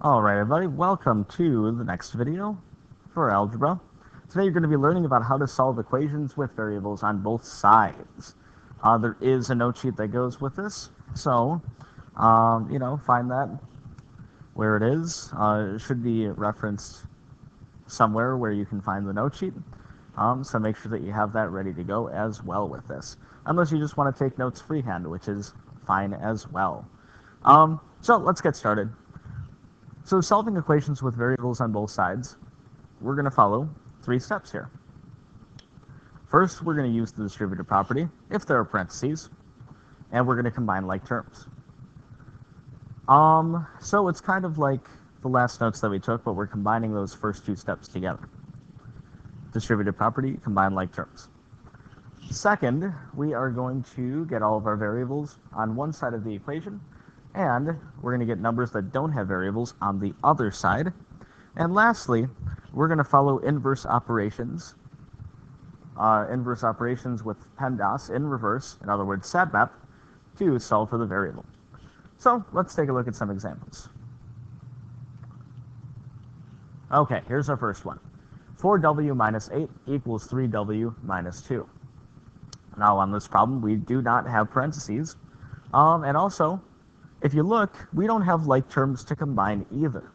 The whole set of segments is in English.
Alright everybody, welcome to the next video for algebra. Today you're going to be learning about how to solve equations with variables on both sides. There is a note sheet that goes with this, so find that where it is. It should be referenced somewhere where you can find the note sheet, so make sure that you have that ready to go as well with this. Unless you just want to take notes freehand, which is fine as well. So let's get started. So solving equations with variables on both sides, we're going to follow 3 steps here. First, we're going to use the distributive property, if there are parentheses, and we're going to combine like terms. So it's kind of like the last notes that we took, but we're combining those first 2 steps together. Distributive property, combine like terms. Second, we are going to get all of our variables on one side of the equation, and we're going to get numbers that don't have variables on the other side. And lastly, we're going to follow inverse operations with PEMDAS in reverse, in other words, SADMAP, to solve for the variable. So let's take a look at some examples. Okay, here's our first one. 4w minus 8 equals 3w minus 2. Now on this problem, we do not have parentheses, and also, if you look, we don't have like terms to combine either.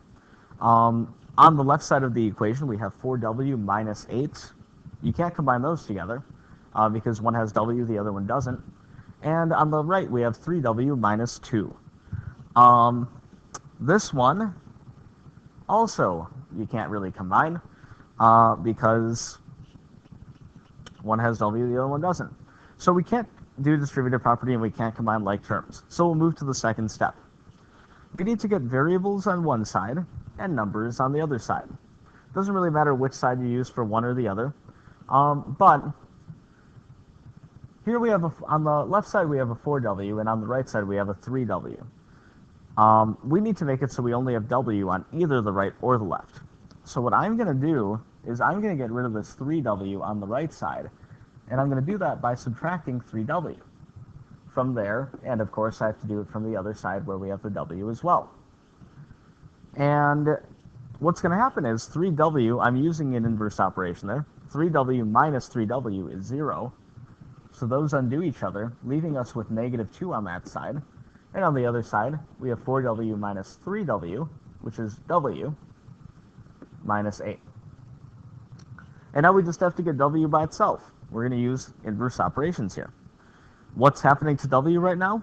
On the left side of the equation, we have 4w minus 8. You can't combine those together because one has w, the other one doesn't. And on the right, we have 3w minus 2. This one, also, you can't really combine because one has w, the other one doesn't. So we can't do distributive property and we can't combine like terms. So we'll move to the second step. We need to get variables on one side and numbers on the other side. Doesn't really matter which side you use for one or the other. But here we have, on the left side we have a 4w, and on the right side we have a 3w. We need to make it so we only have w on either the right or the left. So what I'm going to do is I'm going to get rid of this 3w on the right side, and I'm going to do that by subtracting 3w from there, and of course I have to do it from the other side where we have the w as well. And what's going to happen is 3w, I'm using an inverse operation there, 3w minus 3w is 0, so those undo each other, leaving us with negative 2 on that side. And on the other side, we have 4w minus 3w, which is w, minus 8. And now we just have to get w by itself. We're going to use inverse operations here. What's happening to w right now?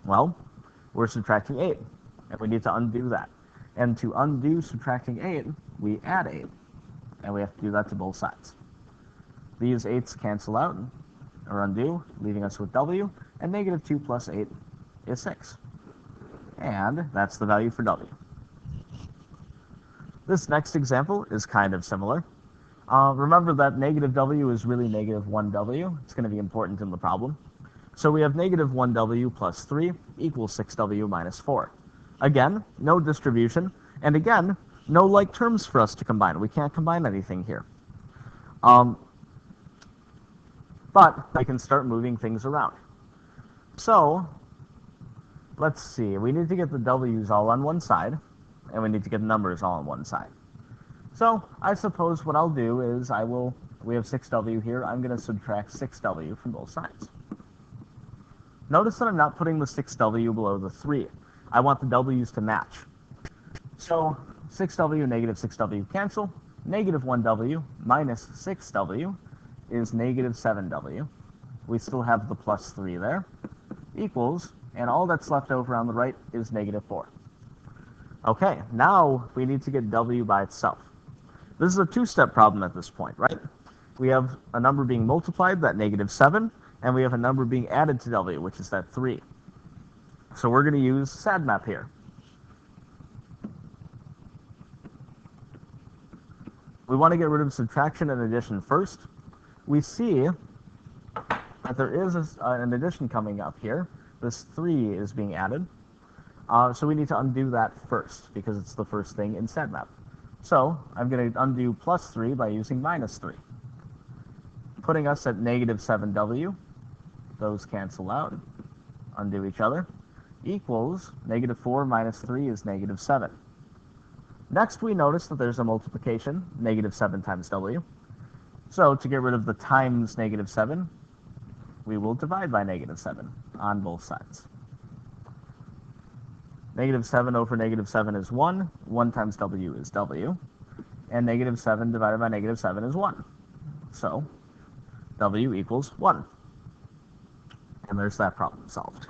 Well, we're subtracting 8, and we need to undo that. And to undo subtracting 8, we add 8, and we have to do that to both sides. These 8's cancel out, or undo, leaving us with w, and negative 2 plus 8 is 6. And that's the value for w. This next example is kind of similar. Remember that negative w is really negative 1w. It's going to be important in the problem. So we have negative 1w plus 3 equals 6w minus 4. Again, no distribution. And again, no like terms for us to combine. We can't combine anything here. But I can start moving things around. So let's see. We need to get the w's all on one side, and we need to get the numbers all on one side. So I suppose what I'll do is we have 6w here, I'm going to subtract 6w from both sides. Notice that I'm not putting the 6w below the 3. I want the w's to match. So 6w, negative 6w cancel. Negative 1w minus 6w is negative 7w. We still have the plus 3 there. Equals, and all that's left over on the right is negative 4. Okay, now we need to get w by itself. This is a 2-step problem at this point, right? We have a number being multiplied, that negative 7, and we have a number being added to w, which is that 3. So we're going to use SADMAP here. We want to get rid of subtraction and addition first. We see that there is an addition coming up here. This 3 is being added. So we need to undo that first, because it's the first thing in SADMAP. So I'm going to undo plus 3 by using minus 3, putting us at negative 7w. Those cancel out, undo each other, equals negative 4 minus 3 is negative 7. Next, we notice that there's a multiplication, negative 7 times w. So to get rid of the times negative 7, we will divide by negative 7 on both sides. Negative 7 over negative 7 is 1. 1 times w is w. And negative 7 divided by negative 7 is 1. So w equals 1. And there's that problem solved.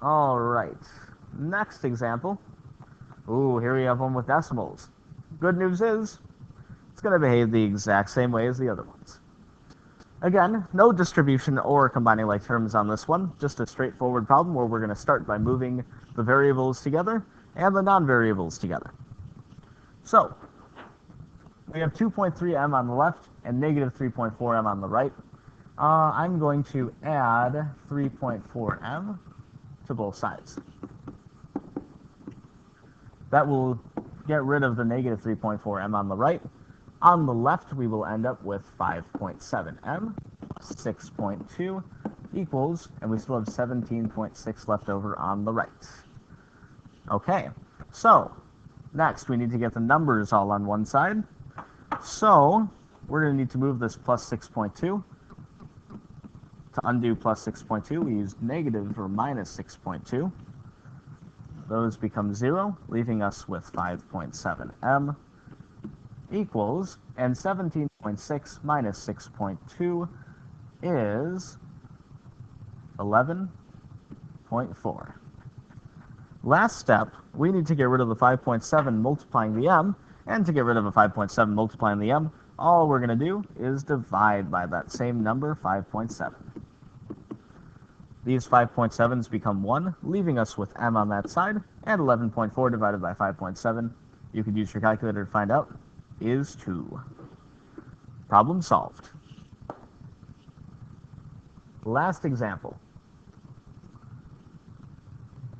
All right. Next example. Ooh, here we have one with decimals. Good news is, it's going to behave the exact same way as the other ones. Again, no distribution or combining like terms on this one, just a straightforward problem where we're going to start by moving the variables together and the non-variables together. So, we have 2.3m on the left and negative 3.4m on the right. I'm going to add 3.4m to both sides. That will get rid of the negative 3.4m on the right. On the left, we will end up with 5.7m plus 6.2 equals, and we still have 17.6 left over on the right. Okay, so next we need to get the numbers all on one side. So we're going to need to move this plus 6.2. To undo plus 6.2, we use negative or minus 6.2. Those become 0, leaving us with 5.7m equals, and 17.6 minus 6.2 is 11.4. Last step, we need to get rid of the 5.7 multiplying the m, and to get rid of a 5.7 multiplying the m, all we're going to do is divide by that same number, 5.7. These 5.7s become 1, leaving us with m on that side, and 11.4 divided by 5.7, you could use your calculator to find out, is 2. Problem solved. Last example.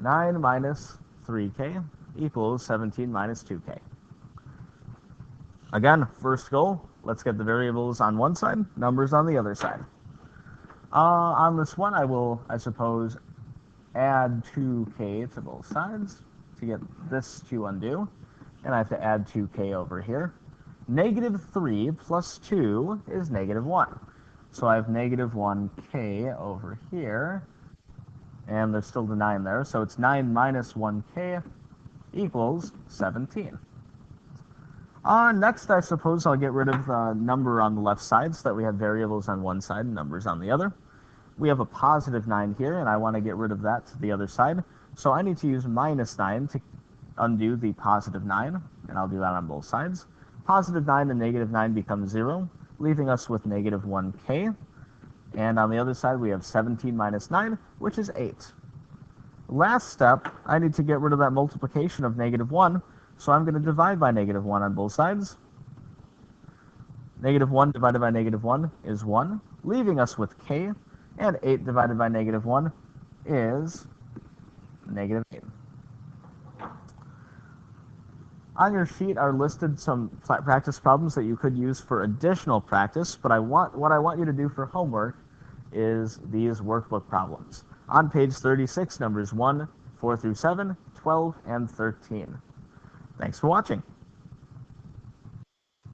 9 minus 3k equals 17 minus 2k. Again, first goal, let's get the variables on one side, numbers on the other side. On this one, I will, I suppose, add 2k to both sides to get this to undo. And I have to add 2k over here. Negative 3 plus 2 is negative 1. So I have negative 1k over here. And there's still the 9 there. So it's 9 minus 1k equals 17. Next, I suppose I'll get rid of the number on the left side so that we have variables on one side and numbers on the other. We have a positive 9 here, and I want to get rid of that to the other side. So I need to use minus 9 to undo the positive 9, and I'll do that on both sides. Positive 9 and negative 9 become 0, leaving us with negative 1k. And on the other side, we have 17 minus 9, which is 8. Last step, I need to get rid of that multiplication of negative 1, so I'm going to divide by negative 1 on both sides. Negative 1 divided by negative 1 is 1, leaving us with k, and 8 divided by negative 1 is negative 8. On your sheet are listed some practice problems that you could use for additional practice, but what I want you to do for homework is these workbook problems. On page 36, numbers 1, 4 through 7, 12, and 13. Thanks for watching.